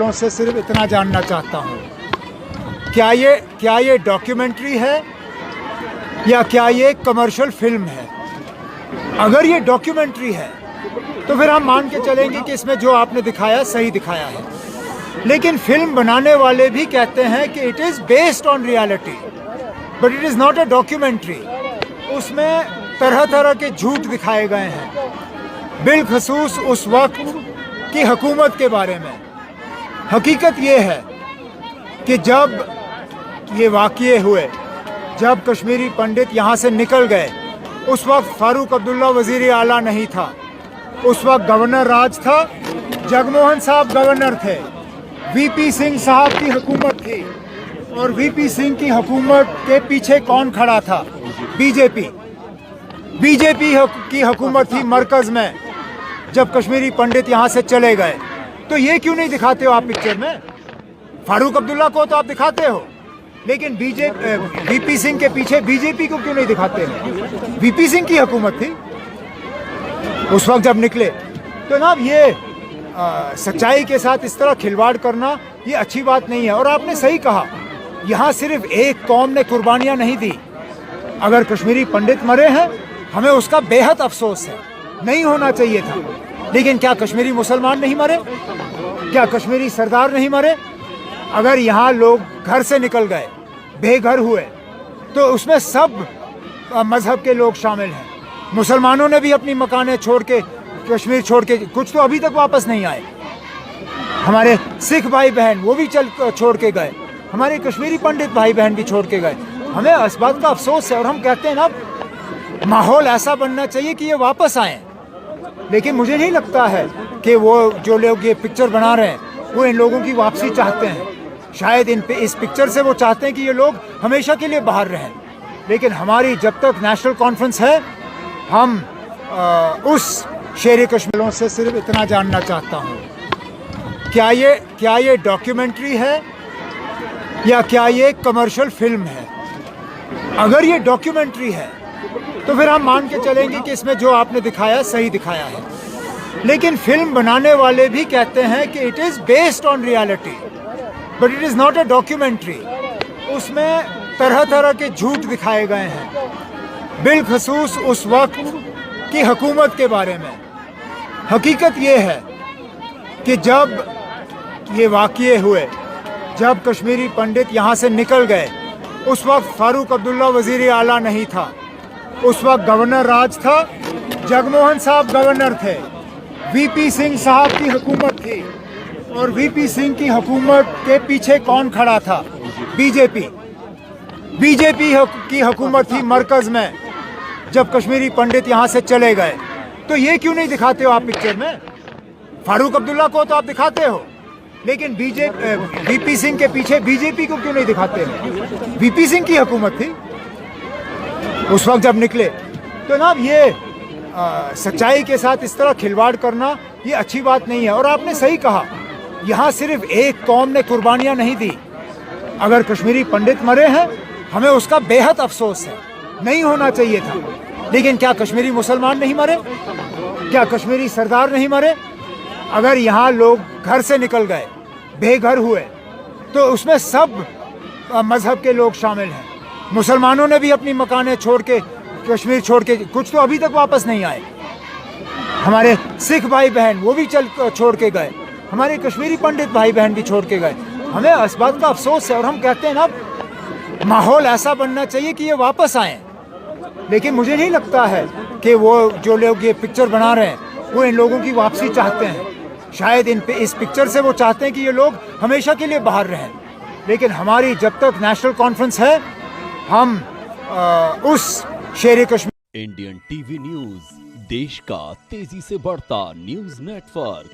कश्मीरियों से सिर्फ इतना जानना चाहता हूँ, क्या ये डॉक्यूमेंट्री है या क्या ये कमर्शियल फिल्म है? अगर ये डॉक्यूमेंट्री है तो फिर हम मान के चलेंगे कि इसमें जो आपने दिखाया सही दिखाया है, लेकिन फिल्म बनाने वाले भी कहते हैं कि it is based on reality but it is not a documentary. उसमें तरह तरह के झूठ दिखाए गए हैं, बिलखसूस उस वक्त की हुकूमत के बारे में। हकीकत ये है कि जब ये वाक़ये हुए, जब कश्मीरी पंडित यहाँ से निकल गए, उस वक्त फारूक अब्दुल्ला वज़ीर आला नहीं था, उस वक्त गवर्नर राज था, जगमोहन साहब गवर्नर थे, वीपी सिंह साहब की हुकूमत थी। और वीपी सिंह की हुकूमत के पीछे कौन खड़ा था? बीजेपी की हुकूमत थी मरकज़ में। जब कश्मीरी पंडित यहाँ से चले गए तो ये क्यों नहीं दिखाते हो आप पिक्चर में? फारूक अब्दुल्ला को तो आप दिखाते हो, लेकिन वीपी सिंह के पीछे बीजेपी को क्यों नहीं दिखाते हो? वीपी सिंह की हुकूमत थी उस वक्त जब निकले। तो ना ये सच्चाई के साथ इस तरह खिलवाड़ करना ये अच्छी बात नहीं है। और आपने सही कहा, यहाँ सिर्फ एक कौम ने कुर्बानियाँ नहीं दी। अगर कश्मीरी पंडित मरे हैं हमें उसका बेहद अफसोस है, नहीं होना चाहिए था। लेकिन क्या कश्मीरी मुसलमान नहीं मरे? क्या कश्मीरी सरदार नहीं मरे? अगर यहाँ लोग घर से निकल गए, बेघर हुए, तो उसमें सब मज़हब के लोग शामिल हैं। मुसलमानों ने भी अपनी मकानें छोड़ के, कश्मीर छोड़ के, कुछ तो अभी तक वापस नहीं आए। हमारे सिख भाई बहन वो भी छोड़ के गए, हमारे कश्मीरी पंडित भाई बहन भी छोड़ के गए। हमें इस बात का अफसोस है और हम कहते हैं ना, माहौल ऐसा बनना चाहिए कि ये वापस आएँ। लेकिन मुझे नहीं लगता है कि वो जो लोग ये पिक्चर बना रहे हैं वो इन लोगों की वापसी चाहते हैं। शायद इस पिक्चर से वो चाहते हैं कि ये लोग हमेशा के लिए बाहर रहें। लेकिन हमारी जब तक नेशनल कॉन्फ्रेंस है, हम उस शेर कश्मीरियों से सिर्फ इतना जानना चाहता हूँ, क्या ये डॉक्यूमेंट्री है या क्या ये कमर्शियल फिल्म है? अगर ये डॉक्यूमेंट्री है तो फिर हम मान के चलेंगे कि इसमें जो आपने दिखाया सही दिखाया है, लेकिन फिल्म बनाने वाले भी कहते हैं कि it is based on reality but it is not a documentary. उसमें तरह तरह के झूठ दिखाए गए हैं, बिलखसूस उस वक्त की हुकूमत के बारे में। हकीकत ये है कि जब ये वाक़ये हुए, जब कश्मीरी पंडित यहाँ से निकल गए, उस वक्त फारूक अब्दुल्ला वज़ीर आला नहीं था, उस वक्त गवर्नर राज था, जगमोहन साहब गवर्नर थे, वीपी सिंह साहब की हुकूमत थी। और वीपी सिंह की हुकूमत के पीछे कौन खड़ा था? बीजेपी की हुकूमत थी मरकज़ में। जब कश्मीरी पंडित यहाँ से चले गए तो ये क्यों नहीं दिखाते हो आप पिक्चर में? फारूक अब्दुल्ला को तो आप दिखाते हो, लेकिन वीपी सिंह के पीछे बीजेपी को क्यों नहीं दिखाते हो? वीपी सिंह की हुकूमत थी उस वक्त जब निकले। तो ना ये सच्चाई के साथ इस तरह खिलवाड़ करना ये अच्छी बात नहीं है। और आपने सही कहा, यहाँ सिर्फ एक कौम ने कुर्बानियाँ नहीं दी। अगर कश्मीरी पंडित मरे हैं हमें उसका बेहद अफसोस है, नहीं होना चाहिए था। लेकिन क्या कश्मीरी मुसलमान नहीं मरे? क्या कश्मीरी सरदार नहीं मरे? अगर यहाँ लोग घर से निकल गए, बेघर हुए, तो उसमें सब मज़हब के लोग शामिल हैं। मुसलमानों ने भी अपनी मकानें छोड़ के, कश्मीर छोड़ के, कुछ तो अभी तक वापस नहीं आए। हमारे सिख भाई बहन वो भी छोड़ के गए, हमारे कश्मीरी पंडित भाई बहन भी छोड़ के गए। हमें इस बात का अफसोस है और हम कहते हैं ना, माहौल ऐसा बनना चाहिए कि ये वापस आएँ। लेकिन मुझे नहीं लगता है कि वो जो लोग ये पिक्चर बना रहे हैं वो इन लोगों की वापसी चाहते हैं। शायद इस पिक्चर से वो चाहते हैं कि ये लोग हमेशा के लिए बाहर रहें। लेकिन हमारी जब तक नेशनल कॉन्फ्रेंस है, हम उस शेर कश्मीर। इंडियन टीवी न्यूज़, देश का तेजी से बढ़ता न्यूज़ नेटवर्क।